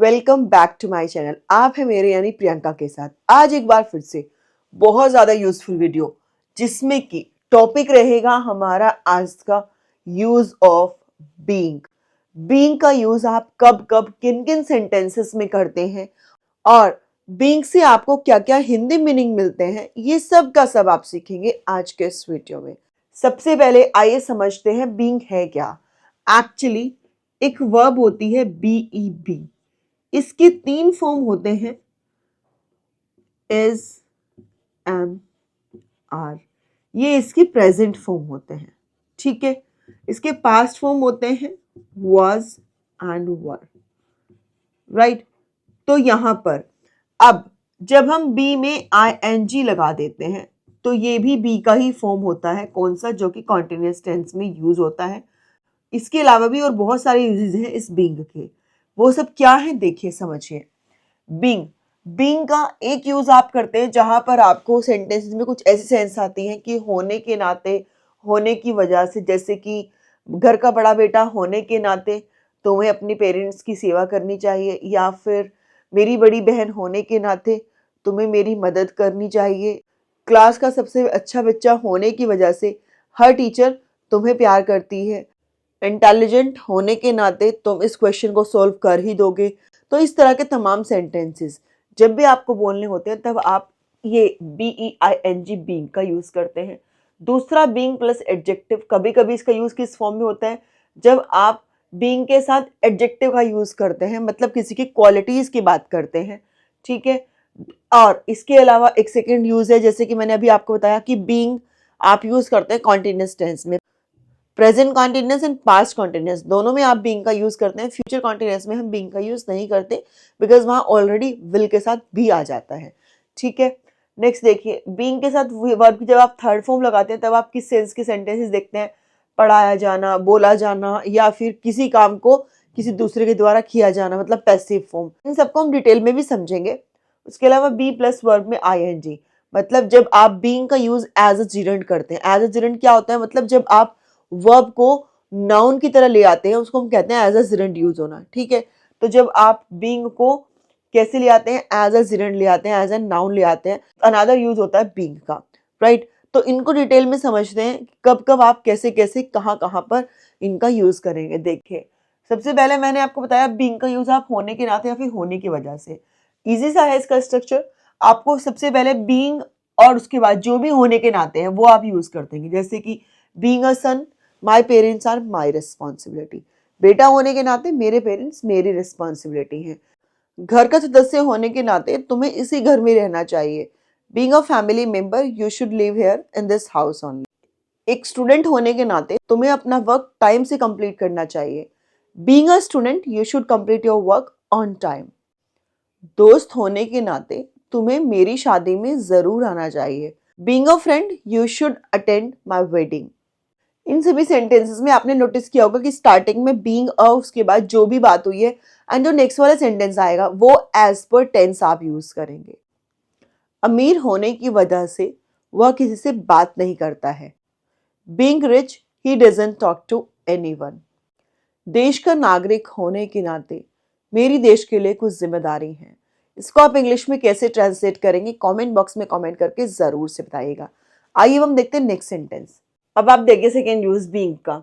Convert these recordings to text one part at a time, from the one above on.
Welcome back to my channel. आप हैं मेरे यानी प्रियंका के साथ। आज एक बार फिर से बहुत ज़्यादा यूजफुल वीडियो, जिसमें कि टॉपिक रहेगा हमारा आज का यूज ऑफ बीइंग। बीइंग का यूज आप कब कब किन किन सेंटेंसेस में करते हैं और बीइंग से आपको क्या क्या हिंदी मीनिंग मिलते हैं, ये सब का सब आप सीखेंगे आज के इस वीडियो में। सबसे पहले आइए समझते हैं बीइंग है क्या। एक्चुअली एक वर्ब होती है BEB। इसके 3 फॉर्म होते हैं, इज, एम, आर। ये इसके प्रेजेंट फॉर्म होते हैं, ठीक है। इसके पास्ट फॉर्म होते हैं was एंड वर, राइट। तो यहां पर अब जब हम बी में ING लगा देते हैं तो ये भी बी का ही फॉर्म होता है। कौन सा? जो कि कॉन्टिन्यूअस टेंस में यूज होता है। इसके अलावा भी और बहुत सारे यूजेस हैं इस बीइंग के। वो सब क्या है देखिए, समझिए। बीइंग बीइंग का एक यूज आप करते हैं जहां पर आपको सेंटेंसेस में कुछ ऐसी सेंस आती हैं कि होने के नाते, होने की वजह से, जैसे कि घर का बड़ा बेटा होने के नाते तुम्हें अपने पेरेंट्स की सेवा करनी चाहिए, या फिर मेरी बड़ी बहन होने के नाते तुम्हें मेरी मदद करनी चाहिए। क्लास का सबसे अच्छा बच्चा होने की वजह से हर टीचर तुम्हें प्यार करती है। इंटेलिजेंट होने के नाते तुम इस क्वेश्चन को सॉल्व कर ही दोगे। तो इस तरह के तमाम सेंटेंसेस जब भी आपको बोलने होते हैं तब आप ये BEING बीइंग का यूज करते हैं। दूसरा बीइंग प्लस एडजेक्टिव। कभी कभी इसका यूज किस फॉर्म में होता है? जब आप बीइंग के साथ एडजेक्टिव का यूज करते हैं, मतलब किसी की क्वालिटीज की बात करते हैं, ठीक है। और इसके अलावा एक सेकेंड यूज है, जैसे कि मैंने अभी आपको बताया कि बीइंग आप यूज करते हैं कॉन्टिन्यूअस टेंस में। Present continuous and past continuous दोनों में आप बीइंग का यूज करते हैं। फ्यूचर कॉन्टिन्यूअस में हम बीइंग का यूज नहीं करते, बिकॉज वहां ऑलरेडी विल के साथ भी आ जाता है, ठीक है। नेक्स्ट देखिए, बीइंग के साथ वर्ब की जब आप थर्ड फॉर्म लगाते हैं तब आप किस सेंस के सेंटेंसेस देखते हैं? पढ़ाया जाना, बोला जाना, या फिर किसी काम को किसी दूसरे के द्वारा किया जाना, मतलब पैसिव फॉर्म। इन सबको हम डिटेल में भी समझेंगे। उसके अलावा बी प्लस वर्ब में ING, मतलब जब आप बीइंग का यूज एज अ जिरेंट करते हैं। एज अ जिरेंट क्या होता है? मतलब जब आप वर्ब को नाउन की तरह ले आते हैं, उसको हम कहते हैं एज अ जिरेंट यूज होना, ठीक है। तो जब आप बीइंग को कैसे ले आते हैं? एज अ जिरेंट ले आते हैं, एज अ नाउन ले आते हैं। अनदर यूज होता है बीइंग का, राइट। तो इनको डिटेल में समझते हैं कब कब आप कैसे कैसे कहाँ कहाँ पर इनका यूज करेंगे। देखिए, सबसे पहले मैंने आपको बताया बीइंग का यूज आप होने के नाते या फिर होने की वजह से। इजी सा है इसका स्ट्रक्चर। आपको सबसे पहले बीइंग और उसके बाद जो भी होने के नाते हैं वो आप यूज करते हैं। जैसे कि being a son, my parents are my responsibility. बेटा होने के नाते मेरे पेरेंट्स मेरी रिस्पॉन्सिबिलिटी है। घर का सदस्य होने के नाते तुम्हें इसी घर में रहना चाहिए। Being a family member, you should live here in this house only. एक स्टूडेंट होने के नाते तुम्हें अपना वर्क टाइम से कंप्लीट करना चाहिए। Being a student, you should complete your work on time. दोस्त होने के नाते तुम्हें मेरी शादी में जरूर आना चाहिए। Being a friend, you should attend my wedding. इन सभी सेंटेंसेस में आपने नोटिस किया होगा कि स्टार्टिंग में बीइंग अ, उसके बाद जो भी बात हुई है एंड जो नेक्स्ट वाला सेंटेंस आएगा वो एज पर टेंस आप यूज करेंगे। अमीर होने की वजह से वह किसी से बात नहीं करता है। Being rich, he doesn't talk to anyone. देश का नागरिक होने के नाते मेरी देश के लिए कुछ जिम्मेदारी है। इसको आप इंग्लिश में कैसे ट्रांसलेट करेंगे? कमेंट बॉक्स में कमेंट करके जरूर से बताइएगा। आइए हम देखते हैं नेक्स्ट सेंटेंस। अब आप देखिए सेकेंड यूज बीइंग का।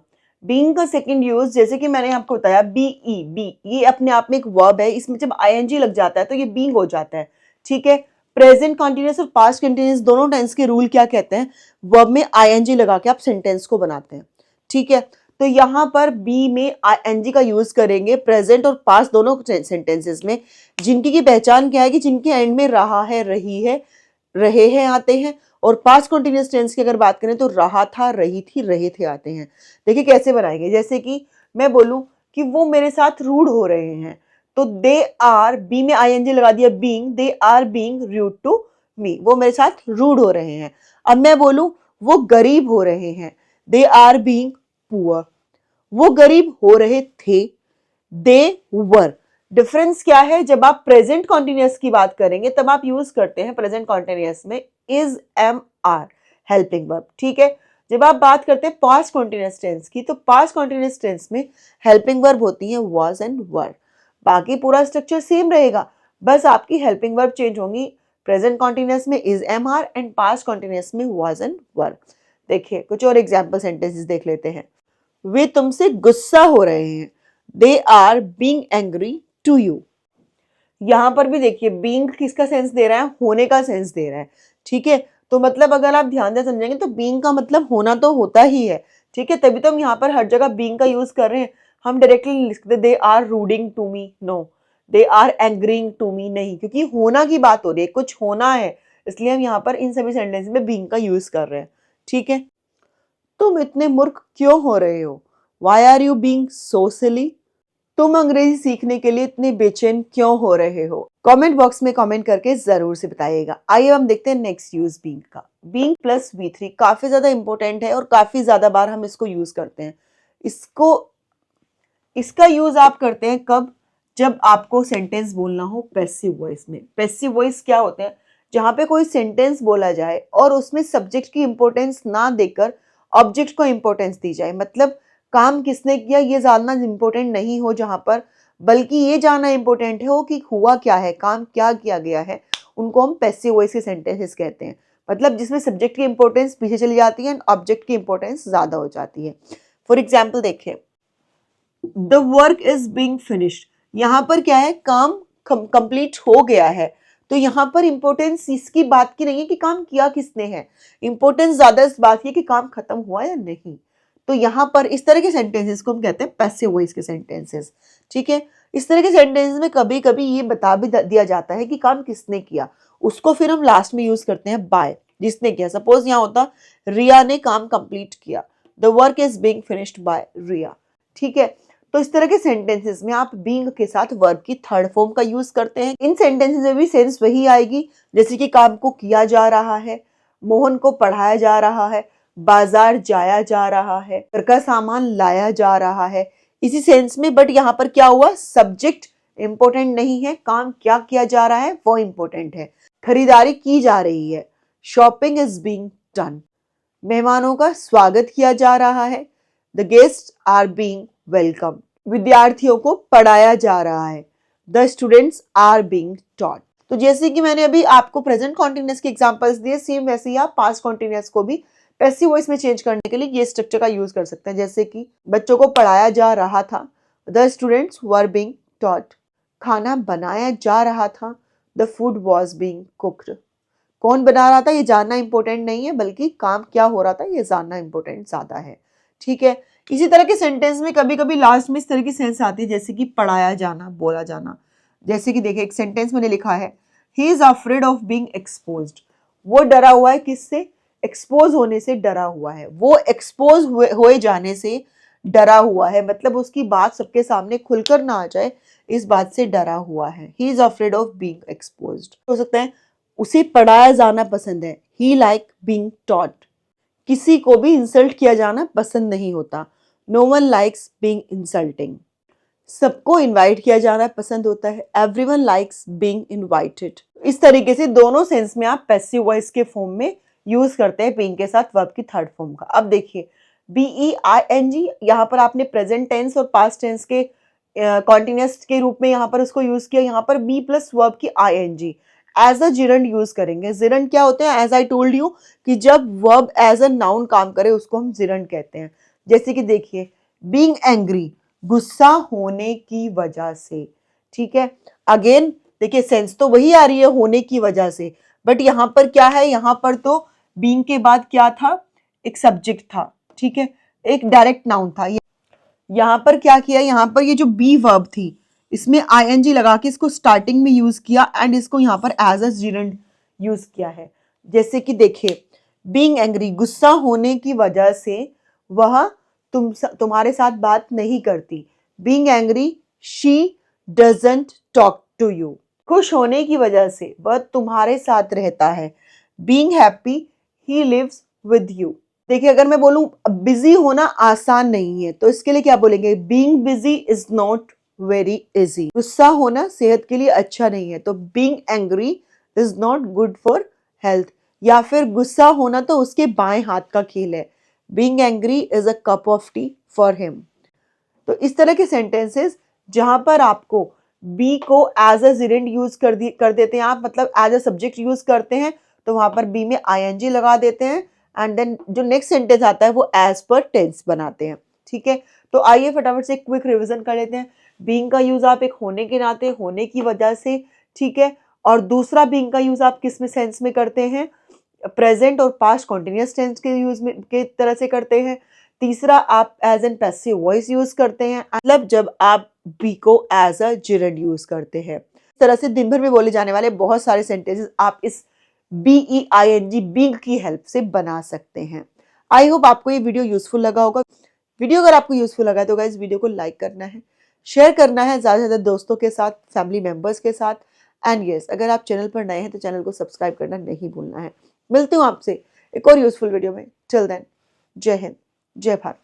बीइंग का सेकेंड यूज, जैसे कि मैंने आपको बताया, बी, ये अपने आप में एक वर्ब है। इसमें जब ING लग जाता है तो ये बीइंग हो जाता है, ठीक है। प्रेजेंट कंटिन्यूअस और पास्ट कंटिन्यूअस दोनों टेंस के रूल क्या कहते हैं? वर्ब में ING लगा के आप सेंटेंस को बनाते हैं, ठीक है। तो यहां पर बी में ING का यूज करेंगे प्रेजेंट और पास्ट दोनों सेंटेंसेस में, जिनकी की पहचान क्या है कि जिनके एंड में रहा है, रही है, रहे हैं आते हैं। और पास्ट कंटिन्यूअस टेंस की अगर बात करें तो रहा था, रही थी, रहे थे आते हैं। देखिए कैसे बनाएंगे। जैसे कि मैं बोलूं कि वो मेरे साथ रूड हो रहे हैं, तो दे आर, बी में ING लगा दिया being, they are being rude to me. वो मेरे साथ रूड हो रहे हैं। अब मैं बोलूं वो गरीब हो रहे हैं, दे आर बीइंग पुअर। वो गरीब हो रहे थे, दे वर। डिफरेंस क्या है? जब आप प्रेजेंट कॉन्टिन्यूअस की बात करेंगे तब आप यूज करते हैं प्रेजेंट कॉन्टिन्यूअस में is, am, are, helping verb, ठीक है। जब आप बात करते हैं पास्ट कॉन्टिन्यूअस टेंस की तो पास्ट कॉन्टिन्यूअस टेंस में हेल्पिंग वर्ब होती है वाज एंड वर। बाकी पूरा स्ट्रक्चर सेम रहेगा, बस आपकी हेल्पिंग वर्ब चेंज होंगी। प्रेजेंट कॉन्टिन्यूअस में is am are and past continuous में वाज एंड वर। देखिए कुछ और एग्जाम्पल सेंटेंसेस देख लेते हैं। वे तुमसे गुस्सा हो रहे हैं, they are being angry to you. यहां पर भी देखिए बीइंग किसका सेंस दे रहा है, होने का सेंस दे रहा है, ठीक है। तो मतलब अगर आप ध्यान से समझेंगे तो बीइंग का मतलब होना तो होता ही है, ठीक है। तभी तो हम यहाँ पर हर जगह बीइंग का यूज कर रहे हैं। हम डायरेक्टली नहीं लिखते they are ruding to me, no, they are angering to me, नहीं, क्योंकि होना की बात हो रही है, कुछ होना है, इसलिए हम यहाँ पर इन सभी सेंटेंस में बीइंग का यूज कर रहे हैं, ठीक है। तुम इतने मूर्ख क्यों हो रहे हो, why are you being so silly. तुम अंग्रेजी सीखने के लिए इतने बेचैन क्यों हो रहे हो। कमेंट बॉक्स में कमेंट करके जरूर से बताइएगा। आइए हम देखते हैं नेक्स्ट यूज बीइंग का। बीइंग प्लस V3 काफी ज्यादा इंपॉर्टेंट है और काफी ज्यादा बार हम इसको यूज करते हैं। इसका यूज आप करते हैं कब, जब आपको सेंटेंस बोलना हो पैसिव वॉइस में। पैसिव वॉइस क्या होते हैं, जहां पे कोई सेंटेंस बोला जाए और उसमें सब्जेक्ट की इंपॉर्टेंस ना देकर ऑब्जेक्ट को इंपॉर्टेंस दी जाए। मतलब काम किसने किया ये जानना इंपॉर्टेंट नहीं हो जहां पर, बल्कि ये जानना इंपॉर्टेंट हो कि हुआ क्या है, काम क्या किया गया है, उनको हम पैसिव वॉइस के सेंटेंसेस कहते हैं। मतलब जिसमें सब्जेक्ट की इंपॉर्टेंस पीछे चली जाती है, ऑब्जेक्ट की इंपॉर्टेंस ज्यादा हो जाती है। फॉर एग्जाम्पल देखें, the work is being finished, यहाँ पर क्या है, काम कंप्लीट हो गया है। तो यहाँ पर इंपॉर्टेंस इसकी बात की नहीं है कि काम किया किसने है, इंपॉर्टेंस ज्यादा इस बात की कि काम खत्म हुआ या नहीं। तो यहाँ पर इस तरह के सेंटेंसेस को हम कहते हैं पैसिव वॉइस के सेंटेंसेस, ठीक है। इस तरह के सेंटेंसेस में कभी कभी ये बता भी दिया जाता है कि काम किसने किया, उसको फिर हम लास्ट में यूज करते हैं बाय, जिसने किया। सपोज यहाँ होता रिया ने काम कंप्लीट किया, the work is being finished by Riya, ठीक है। तो इस तरह के सेंटेंसेस में आप बीइंग के साथ वर्ब की थर्ड फॉर्म का यूज करते हैं। इन सेंटेंसेस में भी सेंस वही आएगी, जैसे कि काम को किया जा रहा है, मोहन को पढ़ाया जा रहा है, बाजार जाया जा रहा है, घर का सामान लाया जा रहा है, इसी सेंस में। बट यहाँ पर क्या हुआ, सब्जेक्ट इंपॉर्टेंट नहीं है, काम क्या किया जा रहा है वो इंपॉर्टेंट है। खरीदारी की जा रही है, शॉपिंग इज बीइंग डन। मेहमानों का स्वागत किया जा रहा है, the guest are being welcome. विद्यार्थियों को पढ़ाया जा रहा है, the students are being taught. तो जैसे कि मैंने अभी आपको प्रेजेंट कॉन्टिन्यूअस के एग्जांपल्स दिए, सेम वैसे ही आप पास्ट कॉन्टिन्यूअस को भी पैसिव वॉइस में चेंज करने के लिए ये स्ट्रक्चर का यूज कर सकते हैं। जैसे कि बच्चों को पढ़ाया जा रहा था, the students were being taught. खाना बनाया जा रहा था, the food was being cooked. कौन बना रहा था ये जानना इंपॉर्टेंट नहीं है, बल्कि काम क्या हो रहा था ये जानना इंपॉर्टेंट ज्यादा है, ठीक है। इसी तरह के सेंटेंस में कभी कभी लास्ट में इस तरह की सेंस आती है, जैसे कि पढ़ाया जाना, बोला जाना। जैसे कि देखिए एक सेंटेंस मैंने लिखा है, he is afraid of being exposed. वो डरा हुआ है किससे, एक्सपोज होने से डरा हुआ है, वो एक्सपोज हुए जाने से डरा हुआ है। मतलब उसकी बात सबके सामने खुलकर ना आ जाए, इस बात से डरा हुआ है। He is afraid of being exposed. हो सकता है उसे पढ़ाया जाना पसंद है, ही लाइक बीइंग टॉट। किसी को भी इंसल्ट किया जाना पसंद नहीं होता, no one likes being insulting. सबको इनवाइट किया जाना पसंद होता है, एवरीवन लाइक्स बीइंग इनवाइटेड। इस तरीके से दोनों सेंस में आप पैसिव वॉइस के फॉर्म में यूज करते हैं बीइंग के साथ वर्ब की थर्ड फॉर्म का। अब देखिए BEING, यहाँ पर आपने प्रेजेंट टेंस और पास्ट टेंस के कॉन्टिन्यूअस के रूप में यहाँ पर उसको यूज किया। यहाँ पर बी प्लस वर्ब की ING as a gerund use करेंगे। जिरंड क्या होते हैं, एज आई टोल्ड यू कि जब वर्ब एज अ नाउन काम करे उसको हम जिरंड कहते हैं। जैसे कि देखिए बीइंग एंग्री, गुस्सा होने की वजह से, ठीक है। अगेन देखिए सेंस तो वही आ रही है होने की वजह से, बट यहाँ पर क्या है, यहाँ पर तो बीइंग के बाद क्या था, एक सब्जेक्ट था, ठीक है, एक डायरेक्ट नाउन था। यहाँ पर क्या किया, यहाँ पर ये जो बी वर्ब थी इसमें ING लगा के इसको स्टार्टिंग में यूज किया एंड इसको यहाँ पर एज अ जिरंड यूज किया है। जैसे कि देखिए बीइंग एंग्री, गुस्सा होने की वजह से वह तुम्हारे साथ बात नहीं करती। Being angry, she doesn't talk to you. खुश होने की वजह से वह तुम्हारे साथ रहता है। Being happy, he lives with you. देखिए अगर मैं बोलूं बिजी होना आसान नहीं है तो इसके लिए क्या बोलेंगे, being busy is not very easy. गुस्सा होना सेहत के लिए अच्छा नहीं है तो being angry is not good for health. या फिर गुस्सा होना तो उसके बाएं हाथ का खेल है, being angry is a cup of T for him. तो इस तरह के सेंटेंसेस जहां पर आपको बी को एज अ जिरेंड यूज कर देते हैं आप, मतलब एज अ सब्जेक्ट यूज करते हैं, तो वहां पर बी में आईएनजी लगा देते हैं एंड देन जो नेक्स्ट सेंटेंस आता है वो एज पर टेंस बनाते हैं। ठीक है, तो आइए फटाफट से क्विक रिवीजन कर लेते हैं। बीइंग का यूज आप एक होने के नाते, होने की वजह से, ठीक है, और दूसरा बीइंग का यूज आप किस में सेंस में करते हैं, प्रेजेंट और पास्ट कॉन्टिन्यूअस टेंस के यूज में के तरह से करते हैं। तीसरा आप as an passive voice use करते हैं, मतलब जब आप बी को एज अ जिरेंड यूज करते हैं। इस तरह से दिन भर में बोले जाने वाले बहुत सारे सेंटेंसेस आप इस BEING बीइंग की हेल्प से बना सकते हैं। आई होप आपको ये वीडियो यूजफुल लगा होगा। वीडियो अगर आपको यूजफुल लगा तो गाइस वीडियो को लाइक करना है, शेयर करना है ज़्यादा से ज़्यादा दोस्तों के साथ, फैमिली मेंबर्स के साथ, एंड यस अगर आप चैनल पर नए हैं तो चैनल को सब्सक्राइब करना नहीं भूलना है। मिलती हूँ आपसे एक और यूजफुल वीडियो में। टिल देन, जय हिंद, जय भारत।